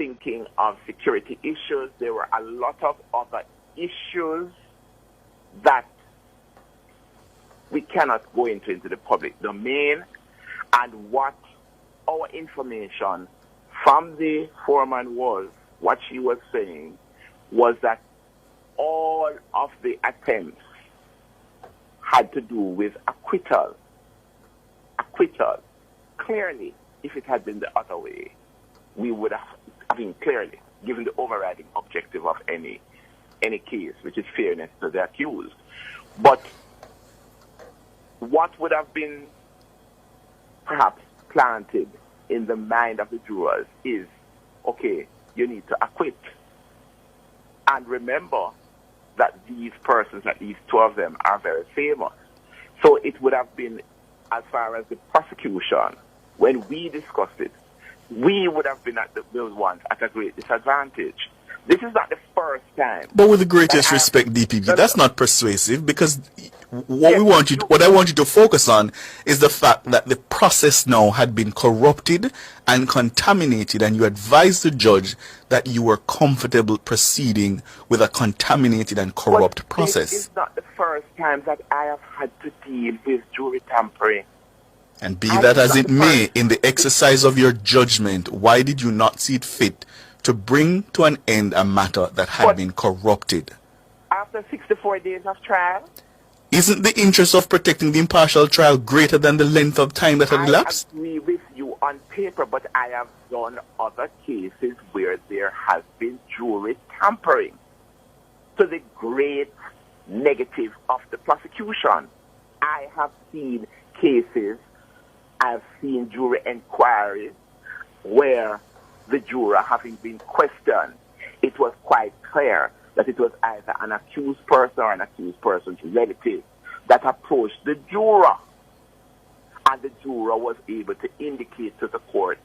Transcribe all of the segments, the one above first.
thinking of security issues. There were a lot of other issues that we cannot go into the public domain. And what our information from the foreman was, what she was saying, was that all of the attempts had to do with acquittal. Acquittal. Clearly, if it had been the other way, we would have, clearly, given the overriding objective of any case, which is fairness to the accused. But what would have been perhaps planted in the mind of the jurors is, okay, you need to acquit. And remember that these persons, at least two of them, are very famous. So it would have been, as far as the prosecution, when we discussed it, we would have been at those ones at a great disadvantage. This is not the first time. But with the greatest respect, DPP, that's not persuasive, because what I want you to focus on is the fact that the process now had been corrupted and contaminated, and you advised the judge that you were comfortable proceeding with a contaminated and corrupt process. This is not the first time that I have had to deal with jury tampering. And be that as it may, in the exercise of your judgment, why did you not see it fit to bring to an end a matter that had been corrupted? After 64 days of trial? Isn't the interest of protecting the impartial trial greater than the length of time that had elapsed? I agree with you on paper, but I have done other cases where there has been jury tampering to the great negative of the prosecution. I have seen cases, I've seen jury inquiries where the juror, having been questioned, it was quite clear that it was either an accused person or an accused person's relative that approached the juror. And the juror was able to indicate to the court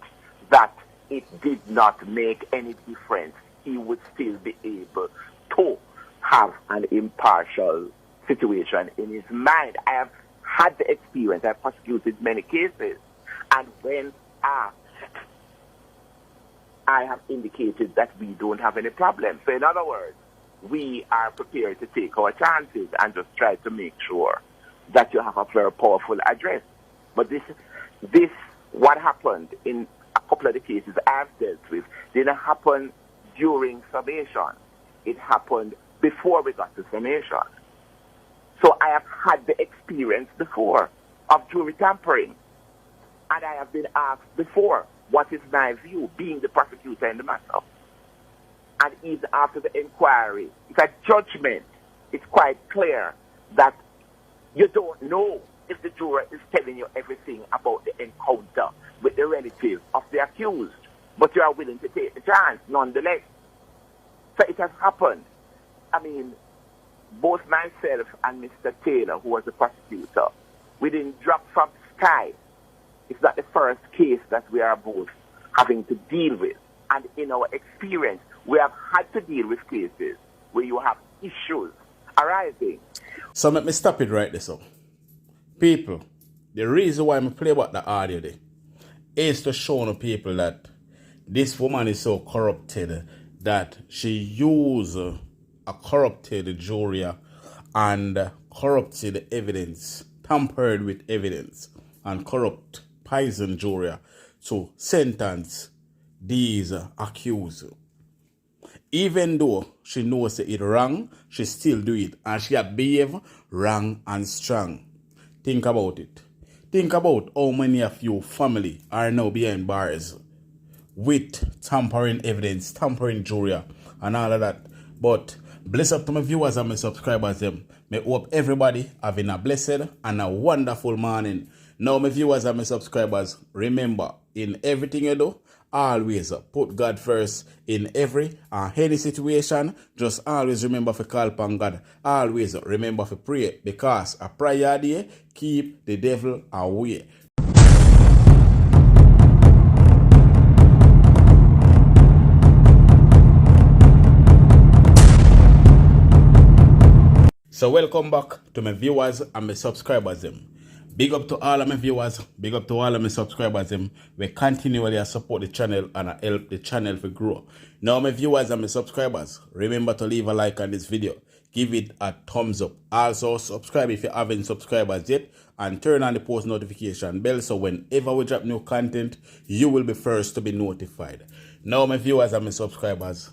that it did not make any difference. He would still be able to have an impartial situation in his mind. I have had the experience. I've prosecuted many cases. And when asked, I have indicated that we don't have any problem. So in other words, we are prepared to take our chances and just try to make sure that you have a very powerful address. But this, what happened in a couple of the cases I've dealt with, didn't happen during summation. It happened before we got to summation. So I have had the experience before of jury tampering. And I have been asked before, what is my view, being the prosecutor in the matter? And even after the inquiry, it's a judgment. It's quite clear that you don't know if the juror is telling you everything about the encounter with the relative of the accused, but you are willing to take the chance nonetheless. So it has happened. I mean, both myself and Mr. Taylor, who was the prosecutor, we didn't drop from the sky. It's not the first case that we are both having to deal with. And in our experience, we have had to deal with cases where you have issues arising. So let me stop it right there. So, people, the reason why I play about the audio there is to show the people that this woman is so corrupted that she used a corrupted jury and corrupted evidence, tampered with evidence, and corrupt poison jury to sentence these accused. Even though she knows it wrong, she still do it, and she behave wrong and strong. Think about it. Think about how many of you family are now behind bars with tampering evidence, tampering jury, and all of that. But bless up to my viewers and my subscribers. May hope everybody having a blessed and a wonderful morning. Now, my viewers and my subscribers, remember, in everything you do, always put God first in every and any situation. Just always remember to call upon God. Always remember to pray, because a prayer day keep the devil away. So welcome back to my viewers and my subscribers. Big up to all of my viewers, big up to all of my subscribers. We continually support the channel and help the channel to grow. Now my viewers and my subscribers, remember to leave a like on this video. Give it a thumbs up. Also subscribe if you haven't subscribed yet and turn on the post notification bell so whenever we drop new content, you will be first to be notified. Now my viewers and my subscribers,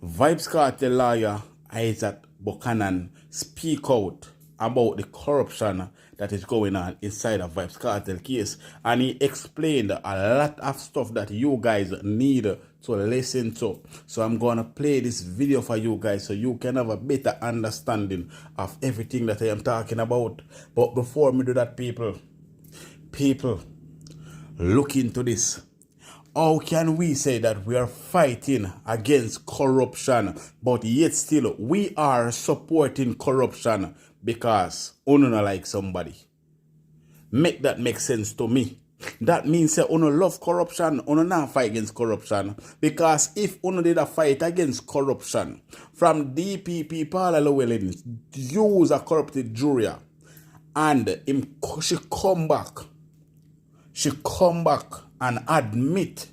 Vybz Kartel lawyer ISAT BUCHANAN speak out about the corruption that is going on inside of Vybz Kartel case, and he explained a lot of stuff that you guys need to listen to. So I'm gonna play this video for you guys so you can have a better understanding of everything that I am talking about. But before me do that, people, look into this. How can we say that we are fighting against corruption, but yet still we are supporting corruption because uno not like somebody? Make that make sense to me. That means that uno love corruption, uno not fight against corruption. Because if uno did a fight against corruption, from DPP Paula Llewellyn use a corrupted jury, and she come back and admit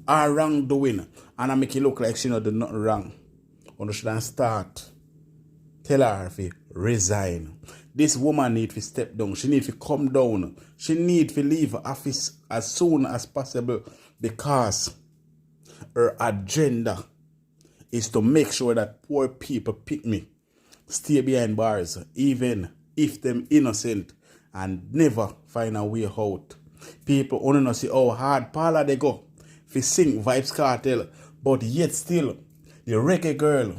her wrongdoing, and I make it look like she not do nothing wrong. Uno shouldn't start tell her to resign. This woman need to step down. She need to come down. She need to leave office as soon as possible because her agenda is to make sure that poor people pick me, stay behind bars, even if them innocent and never find a way out. People only know see how hard Paula they go to sing Vybz Kartel, but yet still the reggae girl,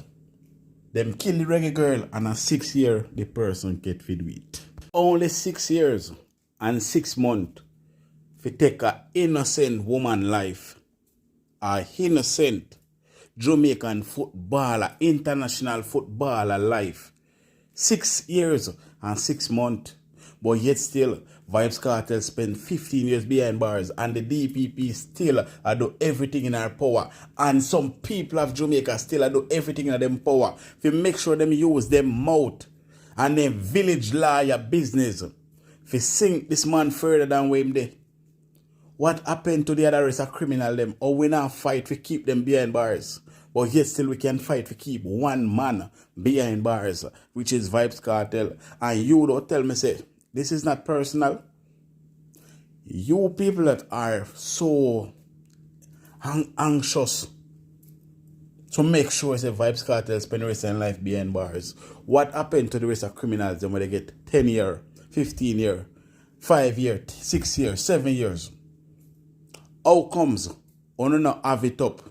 them kill the reggae girl, and in 6 years the person get fed with. Only 6 years and 6 months to take a innocent woman life, a innocent Jamaican footballer, international footballer life. 6 years and 6 months, but yet still Vybz Kartel spent 15 years behind bars, and the DPP still do everything in our power, and some people of Jamaica still do everything in them power to make sure them use them mouth and them village lawyer business to sink this man further than where him there. What happened to the other rest of criminal them? Or we now fight to keep them behind bars, but yet still we can fight to keep one man behind bars, which is Vybz Kartel. And you don't tell me say this is not personal. You people that are so anxious to make sure say Vybz Kartel spend the rest of their life behind bars. What happened to the rest of criminals when they get 10 years, 15 years, 5 years, 6 years, 7 years? How comes on not have it up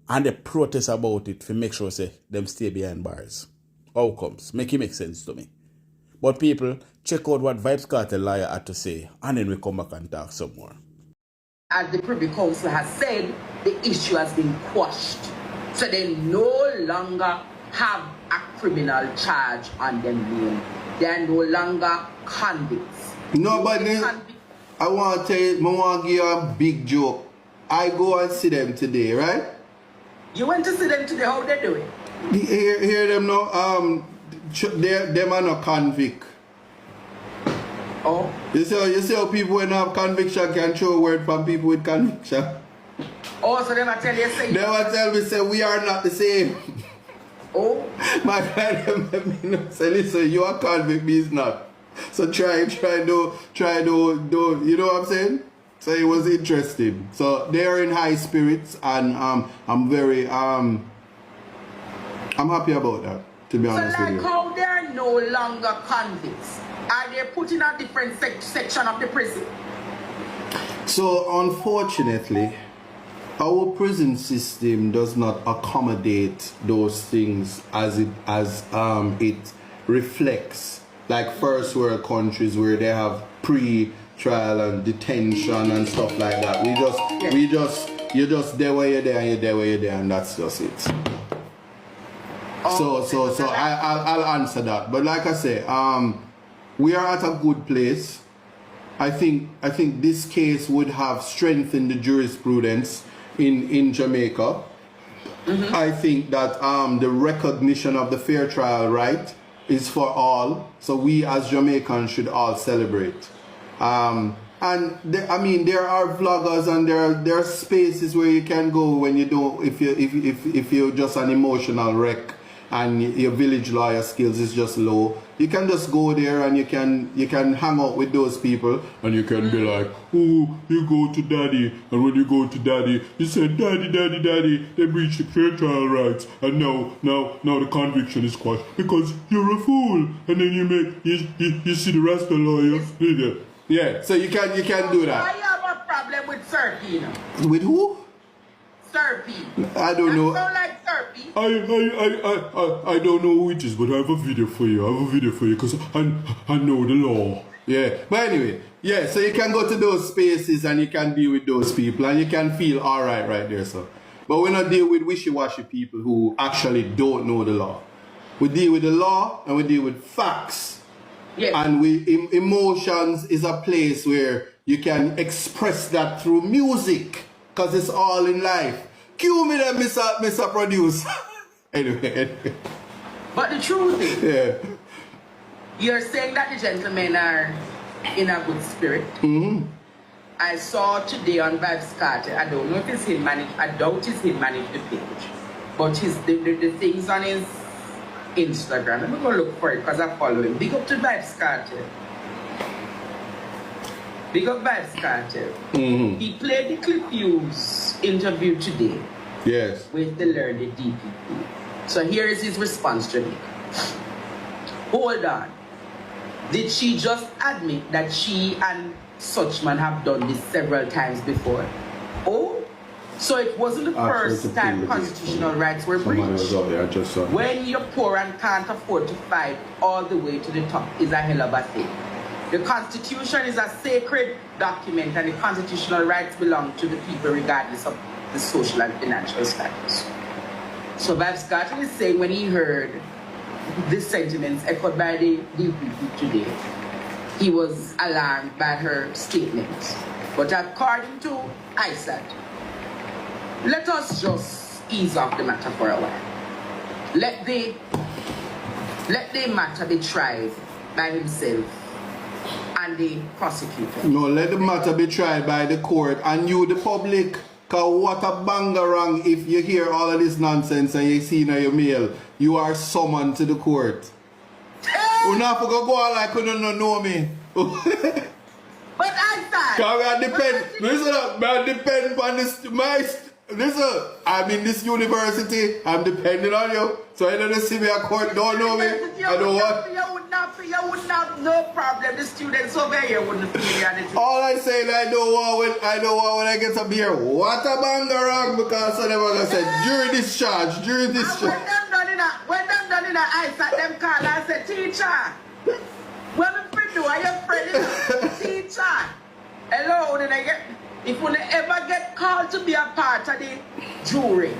and they protest about it to make sure say them stay behind bars? How comes? Make it make sense to me. But people, check out what Vybz Kartel lawyer had to say, and then we come back and talk some more. As the Privy Council has said, the issue has been quashed. So they no longer have a criminal charge on them name. They are no longer convicts. No, but then, I want to tell you, I want to give you a big joke. I go and see them today, right? You went to see them today, how they do it? Hear them now, them are not convict. Oh. You see how people when have conviction can show a word from people with conviction. Oh, so they will tell you say. They will tell me say we are not the same. Oh. My friend, say listen, you are convict, me is not. So try do, you know what I'm saying? So it was interesting. So they are in high spirits, and I'm very I'm happy about that, to be honest with you. So like how they are no longer convicts, are they put in a different section of the prison? So unfortunately, our prison system does not accommodate those things as it reflects like first world countries where they have pre-trial and detention and stuff like that. You just there where you're there and you're there where you're there, and that's just it. So I'll answer that. But like I say, we are at a good place. I think this case would have strengthened the jurisprudence in Jamaica. Mm-hmm. I think that the recognition of the fair trial right is for all. So we as Jamaicans should all celebrate. And there are vloggers and there are spaces where you can go when you don't, if you're just an emotional wreck and your village lawyer skills is just low. You can just go there and you can hang out with those people and you can be like, oh, you go to daddy, and when you go to daddy, you say, daddy, they breached the fair trial rights, and now the conviction is quashed because you're a fool, and then you see the Rasta lawyer. Yeah, so you can do that. I have a problem with Serpi, you know. With who? Serpi. I don't know. Sound like Serpi. I don't know who it is, but I have a video for you. Because I know the law. Yeah. But anyway, yeah, so you can go to those spaces and you can deal with those people and you can feel alright right there, so. But we not deal with wishy-washy people who actually don't know the law. We deal with the law and we deal with facts. Yes. And emotions is a place where you can express that through music. Because it's all in life. Cue me then, Mr. Producer. anyway. But the truth is, yeah. You're saying that the gentlemen are in a good spirit. I saw today on Vybz Kartel, I don't know if it's him managed, I doubt it's him managed the page. But the things on his Instagram, let me go look for it because I follow him. Big up to Vybz Kartel. Big up Vybz Kartel. He played the Clip Views interview today. Yes. With the learned DPP. So here is his response to me. Hold on. Did she just admit that she and Suchman have done this several times before? Oh, so it wasn't the first time constitutional rights were breached. When you're poor and can't afford to fight all the way to the top is a hell of a thing. The Constitution is a sacred document and the constitutional rights belong to the people regardless of the social and financial status. So Vybz Kartel is saying when he heard the sentiments echoed by the DPP today, he was alarmed by her statements. But according to ISAT, let us just ease off the matter for a while. Let the matter be tried by himself and the prosecutor. No, let the matter be tried by the court and you, the public. Cause what a bangarang if you hear all of this nonsense and you see in your mail, you are summoned to the court. You not go on like you don't know me. But I thought. Cause I depend on this. Listen, I'm in this university. I'm depending on you. So you don't see me at court, don't know me. I don't want. You wouldn't have no problem. The students over here wouldn't feel me. All I say is I don't want when I get up here. What a bangarang, because I never gonna say during discharge. When them done in the ISAT, them call and say, teacher, what the friend do? Are your friend? Teacher. Hello, then I get. If we ever get called to be a part of the jury,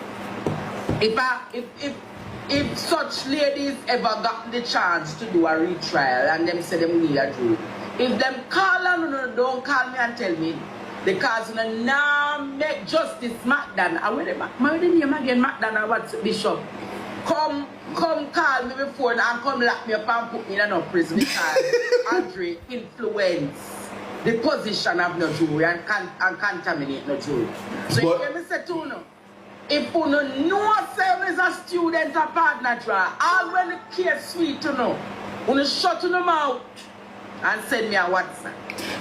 if such ladies ever got the chance to do a retrial and them say them need a jury, if them call and don't call me and tell me, because now make Justice McDan, I will the name again, McDan or what, Bishop, come call me before and come lock me up and put me in a prison because Andre influence the position of no jury and contaminate no jury. So you hear me say to you, if you know yourself as a student of partner trial, all when the case sweet to know, you shut them out and send me a WhatsApp.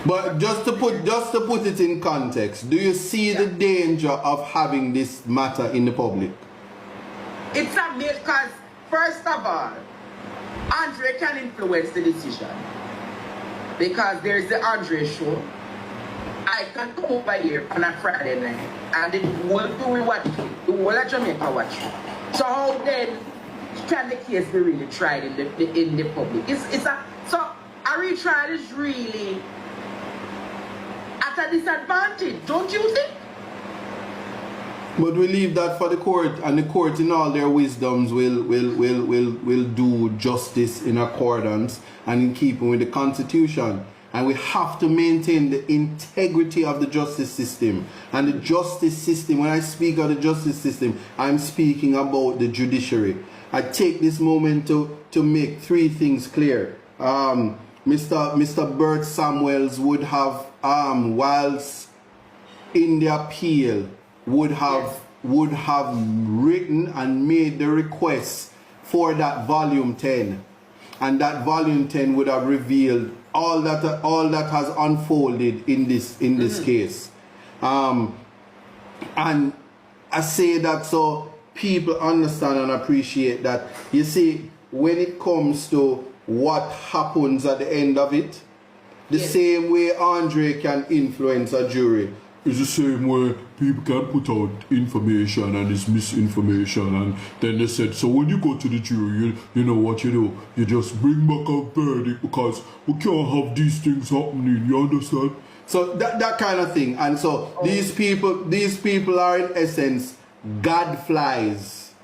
But just to put it in context, do you see the danger of having this matter in the public? It's a because first of all, Andre can influence the decision. Because there's the Andre show. I can come over here on a Friday night and the whole people watch it. The whole of Jamaica watch it. So how then can the case be really tried in the public? So a retrial is really at a disadvantage, don't you think? But we leave that for the court, and the court in all their wisdoms will do justice in accordance and in keeping with the Constitution. And we have to maintain the integrity of the justice system. And the justice system, when I speak of the justice system, I'm speaking about the judiciary. I take this moment to make three things clear. Mr. Bert Samuels would have, whilst in the appeal, would have written and made the request for that volume 10. And that volume 10 would have revealed all that has unfolded in this case. And I say that so people understand and appreciate that. You see, when it comes to what happens at the end of it, the same way Andre can influence a jury is the same way people can put out information and it's misinformation, and then they said, so when you go to the jury, you know what you do, you just bring back a verdict because we can't have these things happening, you understand? So that kind of thing. And so these people are in essence gadflies,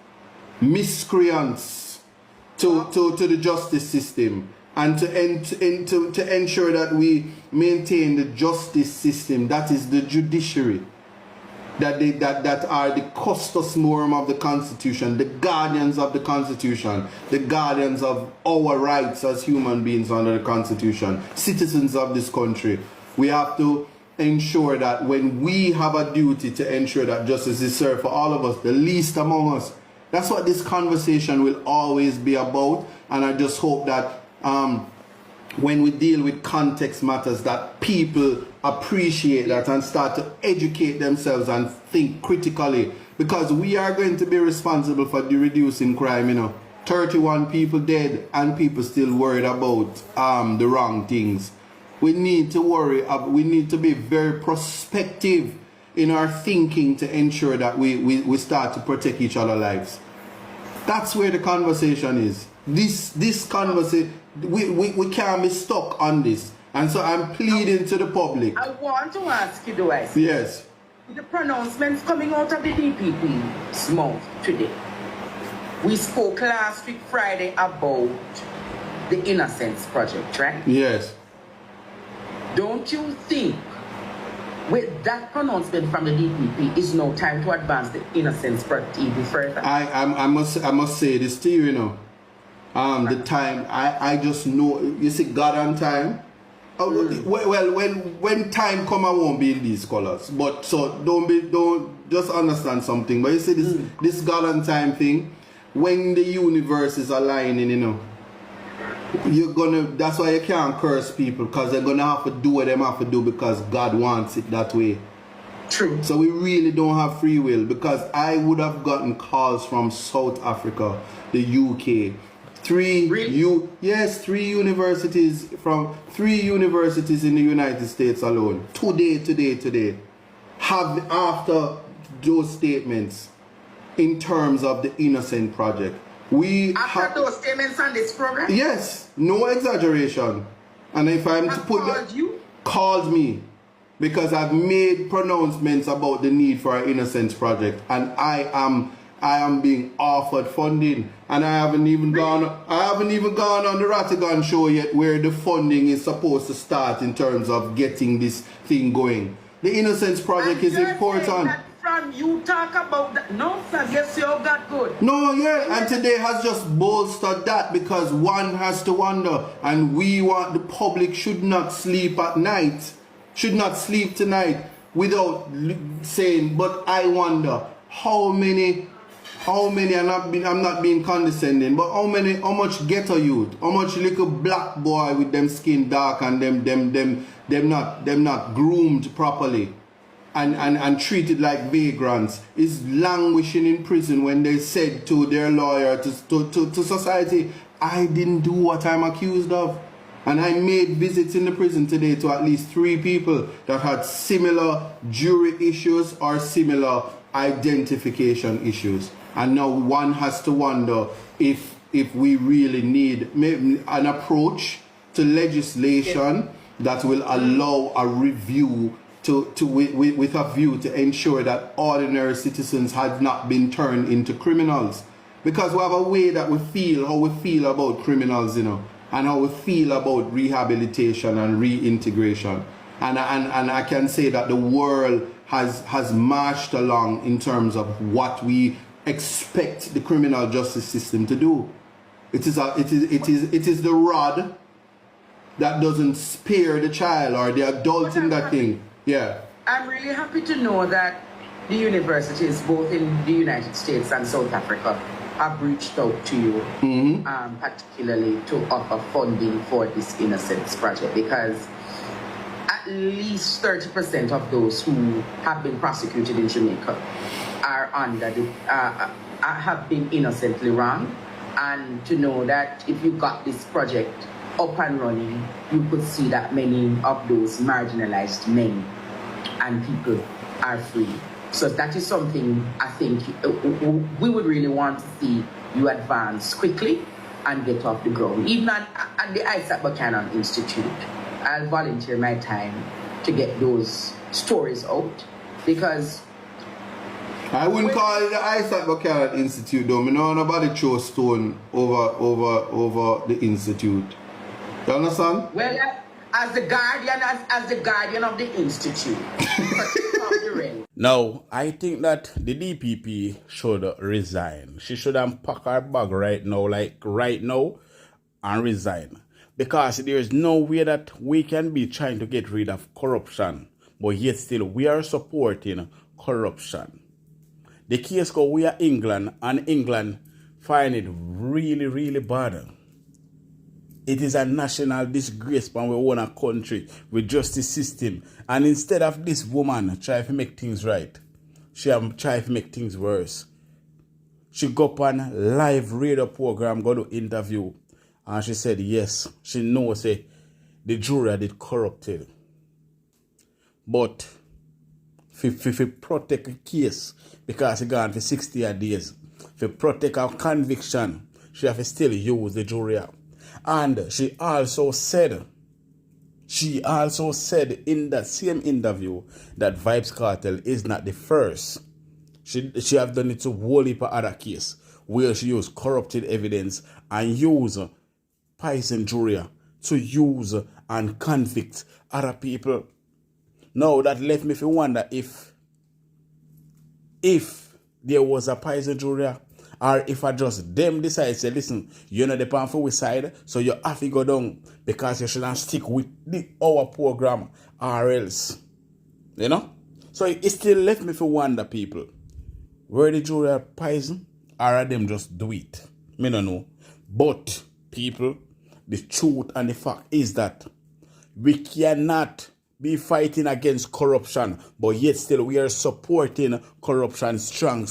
miscreants to the justice system. And to ensure that we maintain the justice system, that is the judiciary, that are the custos morum of the Constitution, the guardians of the Constitution, the guardians of our rights as human beings under the Constitution, citizens of this country. We have to ensure that when we have a duty to ensure that justice is served for all of us, the least among us. That's what this conversation will always be about, and I just hope that when we deal with context matters, that people appreciate that and start to educate themselves and think critically, because we are going to be responsible for the reducing crime. 31 people dead and people still worried about the wrong things. We need to worry. We need to be very prospective in our thinking to ensure that we start to protect each other's lives. That's where the conversation is. This conversation, we can't be stuck on this. And so I'm pleading to the public. I want to ask you, Dwight. Yes. The pronouncements coming out of the DPP's mouth today. We spoke last week, Friday, about the Innocence project, right? Yes. Don't you think with that pronouncement from the DPP, it's now time to advance the Innocence project even further? I must say this to you, the time, I just know, you see, God on time. Well, when time come, I won't be in these colors. But so don't just understand something. But you see this God on time thing, when the universe is aligning, that's why you can't curse people, because they're gonna have to do what they have to do because God wants it that way. True. So we really don't have free will, because I would have gotten calls from South Africa, the UK. Three universities in the United States alone today have, after those statements in terms of the Innocent project. After those statements on this program? Yes, no exaggeration. And if I'm to put called me, because I've made pronouncements about the need for an Innocence project, and I am being offered funding, and I haven't even gone on the Ratigan show yet, where the funding is supposed to start in terms of getting this thing going. The Innocence project is important. From you talk about that, no, sir, yes, you got good. No, yeah, and today has just bolstered that, because one has to wonder, and the public should not sleep at night, should not sleep tonight without saying, but I wonder how many, I'm not being condescending, but how much ghetto youth, how much little black boy with them skin dark and them not groomed properly and treated like vagrants is languishing in prison, when they said to their lawyer, to society, I didn't do what I'm accused of. And I made visits in the prison today to at least 3 people that had similar jury issues or similar identification issues. And now one has to wonder if we really need an approach to legislation that will allow a review with a view to ensure that ordinary citizens had not been turned into criminals. Because we have a way that we feel, how we feel about criminals, and how we feel about rehabilitation and reintegration. And I can say that the world has marched along in terms of what we expect the criminal justice system to do. It is the rod that doesn't spare the child or the adult in that thing. Yeah. I'm really happy to know that the universities, both in the United States and South Africa, have reached out to you, particularly to offer funding for this Innocence project, because at least 30% of those who have been prosecuted in Jamaica are under the, have been innocently wronged. And to know that if you got this project up and running, you could see that many of those marginalized men and people are free. So that is something I think we would really want to see you advance quickly and get off the ground. Even at the ISAT Buchanan Institute, I'll volunteer my time to get those stories out, because I wouldn't call it the ISAT Buchanan Institute though. I know nobody throw stone over the institute. You understand? Well, as the guardian of the institute. Now, I think that the DPP should resign. She should unpack her bag right now, and resign. Because there is no way that we can be trying to get rid of corruption, but yet still we are supporting corruption. The case go we are England, and England find it really, really bad. It is a national disgrace when we own a country with justice system. And instead of this woman try to make things right, she have tried to make things worse. She go up on live radio program, go to interview, and she said yes, she knows the jury did corrupted. But if protect a case, because he gone for 60 days, if protect our conviction, she have to still use the jury. And she also said in that same interview that Vybz Kartel is not the first. She have done it to whole heap of other case where she used corrupted evidence and use poison jury to use and convict other people. Now that left me to wonder if there was a poison jury, or if I just them decide, say, listen, you're not the pan for which side, so you have to go down because you shouldn't stick with our program or else. You know? So it still left me to wonder, people, were the jury poison or are them just do it? Me don't know. But, people, the truth and the fact is that we cannot be fighting against corruption, but yet still we are supporting corruption strong.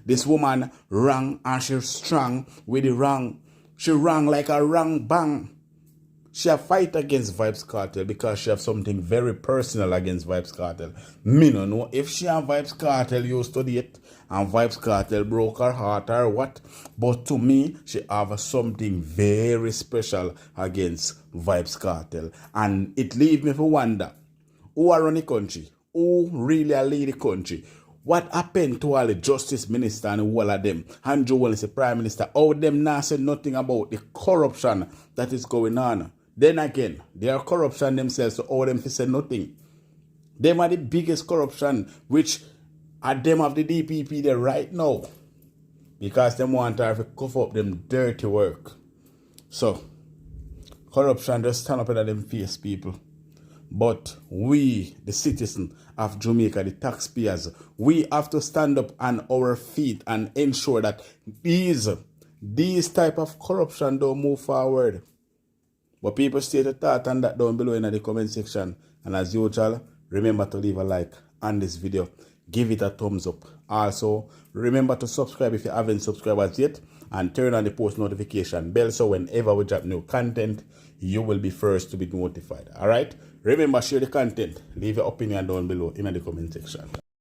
This woman wrong, and she's strong with the wrong. She wrong like a wrong bang. She have fight against Vybz Kartel because she have something very personal against Vybz Kartel. Me no know if she and Vybz Kartel used to date and Vybz Kartel broke her heart or what. But to me, she have something very special against Vybz Kartel. And it leaves me to wonder, who are running the country? Who really lead the country? What happened to all the justice minister and all of them? And Llewellyn is the prime minister. All them now say nothing about the corruption that is going on. Then again, they are corruption themselves, so all them say nothing. Them are the biggest corruption, which are them of the DPP there right now. Because them want her to cover up them dirty work. So, corruption just stand up in them face, people. But we, the citizens of Jamaica, the taxpayers, we have to stand up on our feet and ensure that these type of corruption don't move forward. But people state a thought on that down below in the comment section. And as usual, remember to leave a like on this video. Give it a thumbs up. Also, remember to subscribe if you haven't subscribed as yet. And turn on the post notification bell so whenever we drop new content, you will be first to be notified. Alright? Remember, share the content. Leave your opinion down below in the comment section.